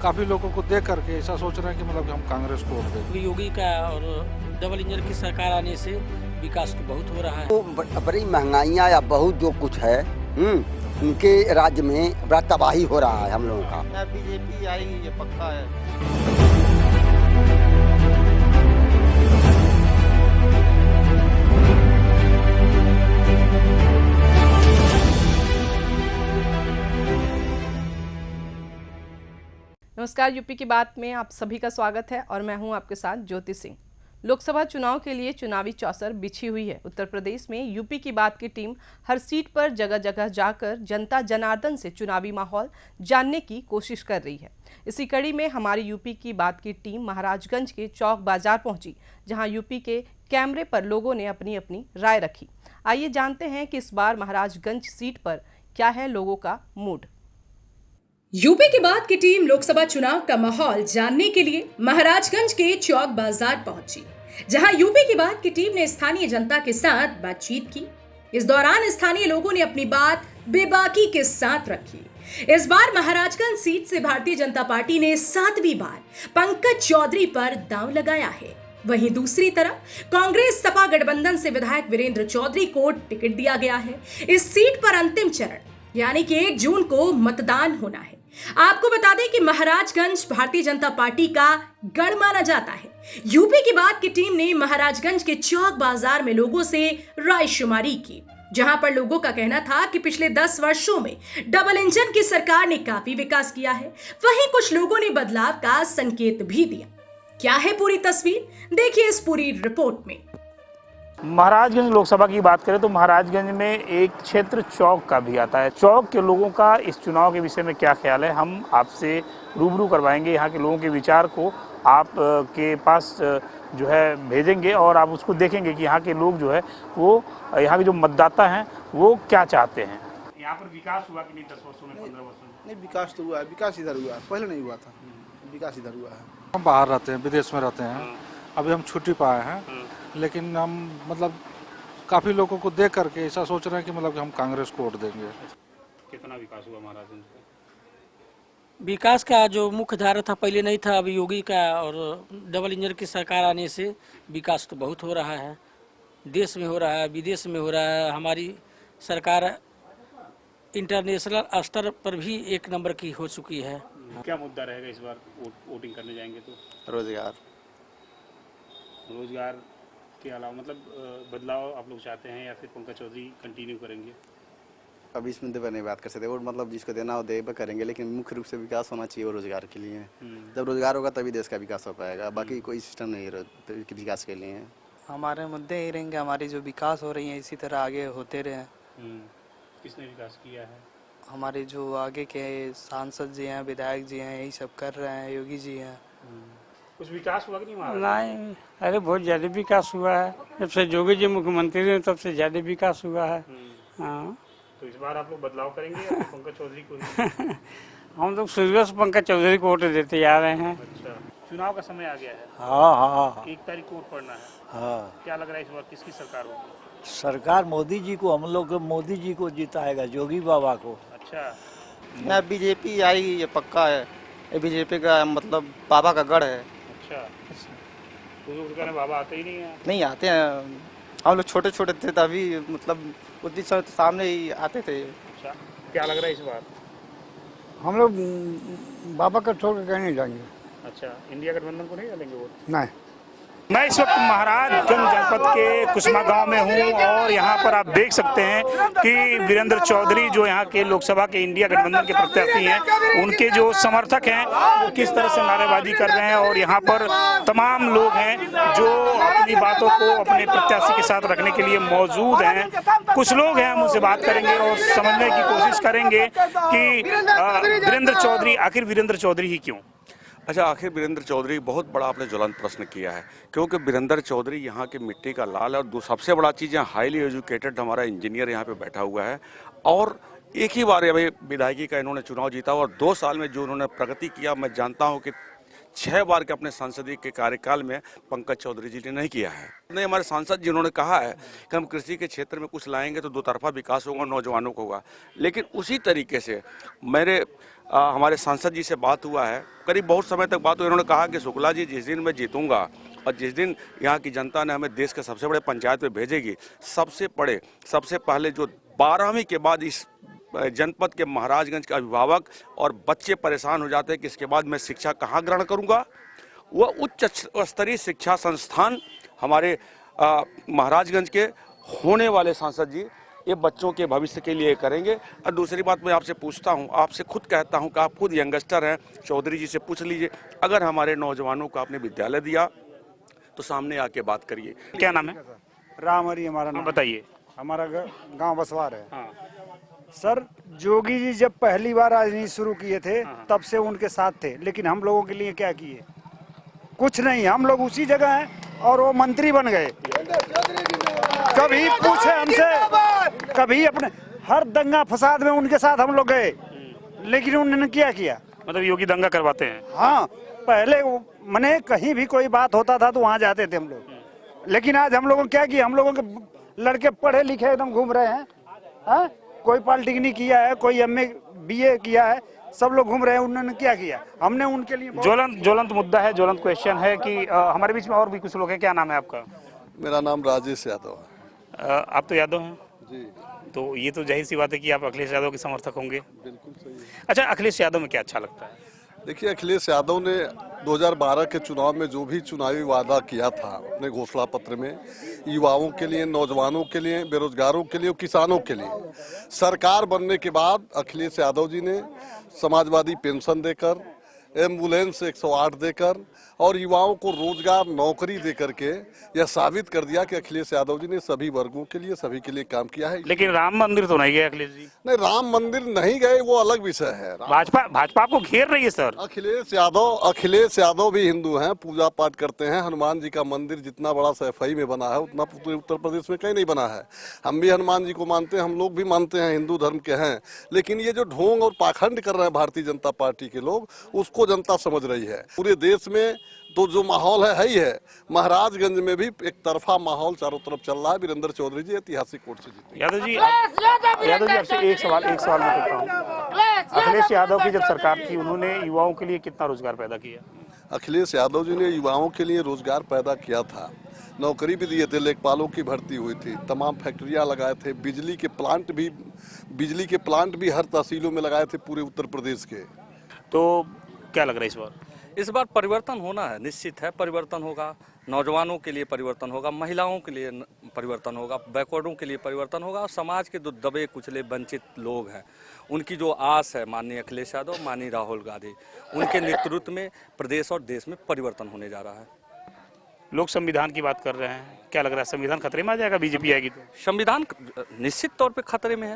काफ़ी लोगों को देख करके ऐसा सोच रहे हैं कि मतलब कि हम कांग्रेस को वोट दें। योगी का और डबल इंजन की सरकार आने से विकास तो बहुत हो रहा है। तो बड़ी महंगाइयाँ या बहुत जो कुछ है उनके राज्य में बड़ा तबाही हो रहा है हम लोगों का। बीजेपी आएगी ये पक्का है। नमस्कार, यूपी की बात में आप सभी का स्वागत है और मैं हूं आपके साथ ज्योति सिंह। लोकसभा चुनाव के लिए चुनावी चौसर बिछी हुई है। उत्तर प्रदेश में यूपी की बात की टीम हर सीट पर जगह जगह जाकर जनता जनार्दन से चुनावी माहौल जानने की कोशिश कर रही है। इसी कड़ी में हमारी यूपी की बात की टीम महाराजगंज के चौक बाजार पहुंची, जहां यूपी के कैमरे पर लोगों ने अपनी अपनी राय रखी। आइए जानते हैं कि इस बार महाराजगंज सीट पर क्या है लोगों का मूड। यूपी के बाद की टीम लोकसभा चुनाव का माहौल जानने के लिए महाराजगंज के चौक बाजार पहुंची, जहां यूपी की बात की टीम ने स्थानीय जनता के साथ बातचीत की। इस दौरान स्थानीय लोगों ने अपनी बात बेबाकी के साथ रखी। इस बार महाराजगंज सीट से भारतीय जनता पार्टी ने 7वीं बार पंकज चौधरी पर दांव लगाया है। वहीं दूसरी तरफ कांग्रेस सपा गठबंधन से विधायक वीरेंद्र चौधरी को टिकट दिया गया है। इस सीट पर अंतिम चरण यानी कि 1 जून को मतदान होना है। आपको बता दें कि महाराजगंज भारतीय जनता पार्टी का गढ़ माना जाता है। यूपी की बात की टीम ने महाराजगंज के चौक बाजार में लोगों से राय शुमारी की, जहां पर लोगों का कहना था कि पिछले 10 वर्षों में डबल इंजन की सरकार ने काफी विकास किया है। वहीं कुछ लोगों ने बदलाव का संकेत भी दिया। क्या है पूरी तस्वीर, देखिए इस पूरी रिपोर्ट में। महाराजगंज लोकसभा की बात करें तो महाराजगंज में एक क्षेत्र चौक का भी आता है। चौक के लोगों का इस चुनाव के विषय में क्या ख्याल है, हम आपसे रूबरू करवाएंगे। यहाँ के लोगों के विचार को आप के पास जो है भेजेंगे और आप उसको देखेंगे कि यहाँ के लोग जो है वो यहाँ के जो मतदाता हैं वो क्या चाहते हैं। यहाँ पर विकास हुआ कि नहीं 10 वर्षों में, 15 वर्षों में? नहीं, विकास तो हुआ है। विकास इधर हुआ है, पहले नहीं हुआ था। विकास इधर हुआ है। हम बाहर रहते हैं, विदेश में रहते हैं, अभी हम छुट्टी पाए हैं, लेकिन हम मतलब काफ़ी लोगों को देख करके ऐसा सोच रहे हैं कि मतलब कि हम कांग्रेस को वोट देंगे। कितना विकास हुआ महाराजगंज में? विकास का जो मुख्य धारा था पहले नहीं था, अभी योगी का और डबल इंजन की सरकार आने से विकास तो बहुत हो रहा है। देश में हो रहा है, विदेश में हो रहा है। हमारी सरकार इंटरनेशनल स्तर पर भी 1 नंबर की हो चुकी है। क्या मुद्दा रहेगा इस बार वोटिंग करने जाएंगे तो? रोजगार के अलावा मतलब बदलाव आप लोग चाहते हैं या फिर पंकज चौधरी कंटिन्यू करेंगे? अब इस मुद्दे पर नहीं बात कर सकते। वोट मतलब जिसको देना हो दे पर करेंगे, लेकिन मुख्य रूप से विकास होना चाहिए वो रोजगार के लिए। जब रोजगार होगा तभी देश का विकास हो पाएगा, बाकी कोई सिस्टम नहीं है विकास के लिए। हमारे मुद्दे ही रहेंगे, हमारी जो विकास हो रही है इसी तरह आगे होते रहे। किसने विकास किया है? हमारे जो आगे के सांसद जी हैं, विधायक जी हैं, यही सब कर रहे हैं। योगी जी हैं। कुछ विकास हुआ कि नहीं? नहीं, अरे बहुत ज़्यादा विकास हुआ है। जब से योगी जी मुख्यमंत्री हैं तब से ज़्यादा विकास हुआ है। हाँ, तो इस बार आप लोग बदलाव करेंगे या पंकज चौधरी को? हम लोग शुरू से पंकज चौधरी को वोट देते आ रहे हैं। अच्छा, चुनाव का समय आ गया है। हाँ, 1 तारीख को वोट पड़ना है। हाँ। क्या लग रहा है इस बार किसकी सरकार होगी? सरकार मोदी जी को, हम लोग मोदी जी को जिताएगा, योगी बाबा को। अच्छा, बीजेपी आएगी ये पक्का है। ये बीजेपी का मतलब बाबा का गढ़ है। अच्छा, तो लोग कहने बाबा आते ही नहीं है? नहीं आते हैं, हम लोग छोटे छोटे थे तभी मतलब उतनी समय तो सामने ही आते थे। अच्छा, क्या लग रहा है इस बार? हम लोग बाबा का छोड़ के कहीं नहीं जाएंगे। अच्छा, इंडिया गठबंधन को नहीं डालेंगे वोट? नहीं। मैं इस वक्त महाराजगंज जनपद के कुसमा गांव में हूं और यहां पर आप देख सकते हैं कि वीरेंद्र चौधरी जो यहां के लोकसभा के इंडिया गठबंधन के प्रत्याशी हैं, उनके जो समर्थक हैं वो किस तरह से नारेबाजी कर रहे हैं और यहां पर तमाम लोग हैं जो अपनी बातों को अपने प्रत्याशी के साथ रखने के लिए मौजूद हैं। कुछ लोग हैं, हम उनसे बात करेंगे और समझने की कोशिश करेंगे कि वीरेंद्र चौधरी, आखिर वीरेंद्र चौधरी ही क्यों? अच्छा, आखिर वीरेंद्र चौधरी बहुत बड़ा आपने ज्वलंत प्रश्न किया है, क्योंकि वीरेंद्र चौधरी यहाँ की मिट्टी का लाल है और सबसे बड़ा चीज़ यहाँ हाईली एजुकेटेड हमारा इंजीनियर यहाँ पे बैठा हुआ है और एक ही बार अभी विधायकी का इन्होंने चुनाव जीता और 2 साल में जो उन्होंने प्रगति किया, मैं जानता हूँ कि 6 बार के अपने संसदीय के कार्यकाल में पंकज चौधरी जी ने नहीं किया है। नहीं, हमारे सांसद जिन्होंने कहा है कि हम कृषि के क्षेत्र में कुछ लाएंगे तो 2 तरफा विकास होगा, नौजवानों को होगा, लेकिन उसी तरीके से हमारे सांसद जी से बात हुआ है, करीब बहुत समय तक बात हुई। उन्होंने कहा कि शुक्ला जी, जिस दिन मैं जीतूंगा और जिस दिन यहाँ की जनता ने हमें देश के सबसे बड़े पंचायत में भेजेगी, सबसे पहले जो 12वीं के बाद इस जनपद के महाराजगंज के अभिभावक और बच्चे परेशान हो जाते हैं कि इसके बाद मैं शिक्षा कहाँ ग्रहण करूँगा, वह उच्च स्तरीय शिक्षा संस्थान हमारे महाराजगंज के होने वाले सांसद जी ये बच्चों के भविष्य के लिए करेंगे। और दूसरी बात मैं आपसे पूछता हूँ, आपसे खुद कहता हूँ कि आप खुद यंगस्टर हैं, चौधरी जी से पूछ लीजिए, अगर हमारे नौजवानों को आपने विद्यालय दिया तो सामने आके बात करिए। क्या नाम है? राम हरी हमारा नाम। बताइए। हमारा गांव बसवार है। हाँ। सर, जोगी जी जब पहली बार राजनीति शुरू किए थे तब से उनके साथ थे, लेकिन हम लोगों के लिए क्या किए? कुछ नहीं। हम लोग उसी जगह हैं और वो मंत्री बन गए। कभी पूछे हमसे, कभी अपने हर दंगा फसाद में उनके साथ हम लोग गए, लेकिन उन्होंने क्या किया? मतलब योगी दंगा करवाते हैं? हाँ, पहले मने कहीं भी कोई बात होता था तो वहाँ जाते थे हम लोग, लेकिन आज हम लोगों क्या किया? हम लोगों के लड़के पढ़े लिखे एकदम घूम रहे हैं। हाँ, कोई पॉलिटेक्निक किया है, कोई MA BA किया है, सब लोग घूम रहे हैं। उन्होंने क्या किया? हमने उनके लिए ज्वलंत मुद्दा है, ज्वलंत क्वेश्चन है कि हमारे बीच में और भी कुछ लोग हैं। क्या नाम है आपका? मेरा नाम राजेश यादव है। आप तो यादव हैं जी। तो ये तो जाहिर सी बात है कि आप अखिलेश यादव के समर्थक होंगे। बिल्कुल सही है। अच्छा, अखिलेश यादव में क्या अच्छा लगता है? देखिए, अखिलेश यादव ने 2012 के चुनाव में जो भी चुनावी वादा किया था अपने घोषणा पत्र में, युवाओं के लिए, नौजवानों के लिए, बेरोजगारों के लिए और किसानों के लिए, सरकार बनने के बाद अखिलेश यादव जी ने समाजवादी पेंशन देकर, एम्बुलेंस 108 देकर और युवाओं को रोजगार, नौकरी देकर के यह साबित कर दिया कि अखिलेश यादव जी ने सभी वर्गों के लिए, सभी के लिए काम किया है। लेकिन राम मंदिर तो नहीं गए अखिलेश जी? नहीं, राम मंदिर नहीं गए, वो अलग विषय है। भाजपा आपको घेर रही है सर। अखिलेश यादव भी हिंदू हैं, पूजा पाठ करते हैं। हनुमान जी का मंदिर जितना बड़ा सैफई में बना है उतना पूरे उत्तर प्रदेश में कहीं नहीं बना है। हम भी हनुमान जी को मानते हैं, हम लोग भी मानते हैं, हिंदू धर्म के हैं। लेकिन ये जो ढोंग और पाखंड कर रहे हैं भारतीय जनता पार्टी के लोग, उसको जनता समझ रही है। पूरे देश में तो जो माहौल है ही है। महाराजगंज में भी एक तरफा माहौल चारों तरफ चल रहा है। वीरेंद्र चौधरी जी ऐतिहासिक वोट से जीते। यादव जी आपसे एक सवाल मैं करता हूँ। अखिलेश यादव की जब सरकार थी, उन्होंने युवाओं के लिए कितना रोजगार पैदा किया? अखिलेश यादव जी ने युवाओं के लिए रोजगार पैदा किया था, नौकरी भी दिए थे, लेखपालों की भर्ती हुई थी, तमाम फैक्ट्रियां लगाए थे, बिजली के प्लांट भी हर तहसीलों में लगाए थे पूरे उत्तर प्रदेश के। तो क्या लग रहा है इस बार? इस बार परिवर्तन होना है, निश्चित है परिवर्तन होगा। नौजवानों के लिए परिवर्तन होगा, महिलाओं के लिए परिवर्तन होगा, बैकवर्डों के लिए परिवर्तन होगा और समाज के जो दबे कुचले वंचित लोग हैं उनकी जो आस है माननीय अखिलेश यादव, माननीय राहुल गांधी, उनके नेतृत्व में प्रदेश और देश में परिवर्तन होने जा रहा है। लोग संविधान की बात कर रहे हैं, क्या लग रहा है संविधान खतरे में आ जाएगा बीजेपी आएगी तो? संविधान निश्चित तौर पे खतरे में है।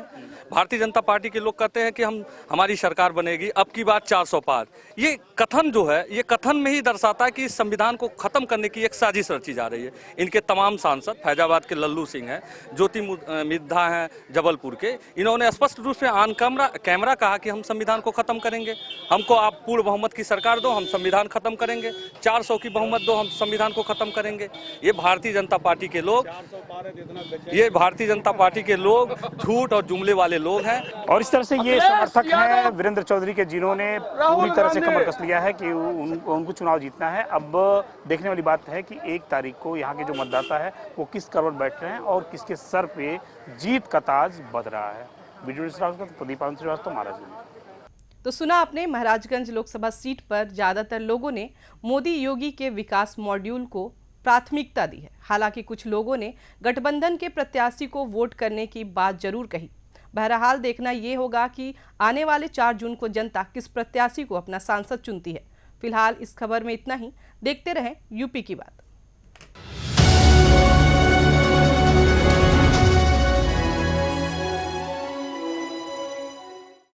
भारतीय जनता पार्टी के लोग कहते हैं कि हमारी सरकार बनेगी, अब की बात 400 पार। ये कथन जो है, ये कथन में ही दर्शाता है कि इस संविधान को खत्म करने की एक साजिश रची जा रही है। इनके तमाम सांसद, फैजाबाद के लल्लू सिंह हैं, ज्योति मिद्धा हैं जबलपुर के, इन्होंने स्पष्ट रूप से ऑन कैमरा कहा कि हम संविधान को खत्म करेंगे, हमको आप पूर्ण बहुमत की सरकार दो, हम संविधान खत्म करेंगे, 400 की बहुमत दो, हम संविधान को खत्म करेंगे। ये भारतीय जनता पार्टी के लोग झूठ और जुमले वाले लोग हैं। और इस तरह से ये समर्थक हैं वीरेंद्र चौधरी के, जिन्होंने पूरी तरह से कमर कस लिया है कि उनको चुनाव जीतना है। अब देखने वाली बात है कि 1 तारीख को यहाँ के जो मतदाता है वो किस करवट बैठ रहे हैं और किसके सर पे जीत का ताज बध रहा है। वीडियो प्रदीप श्रीवास्तव, महाराजगंज। तो सुना आपने, महाराजगंज लोकसभा सीट पर ज्यादातर लोगों ने मोदी योगी के विकास मॉड्यूल को प्राथमिकता दी है। हालांकि कुछ लोगों ने गठबंधन के प्रत्याशी को वोट करने की बात जरूर कही। बहरहाल देखना ये होगा कि आने वाले 4 जून को जनता किस प्रत्याशी को अपना सांसद चुनती है। फिलहाल इस खबर में इतना ही। देखते रहें यूपी की बात।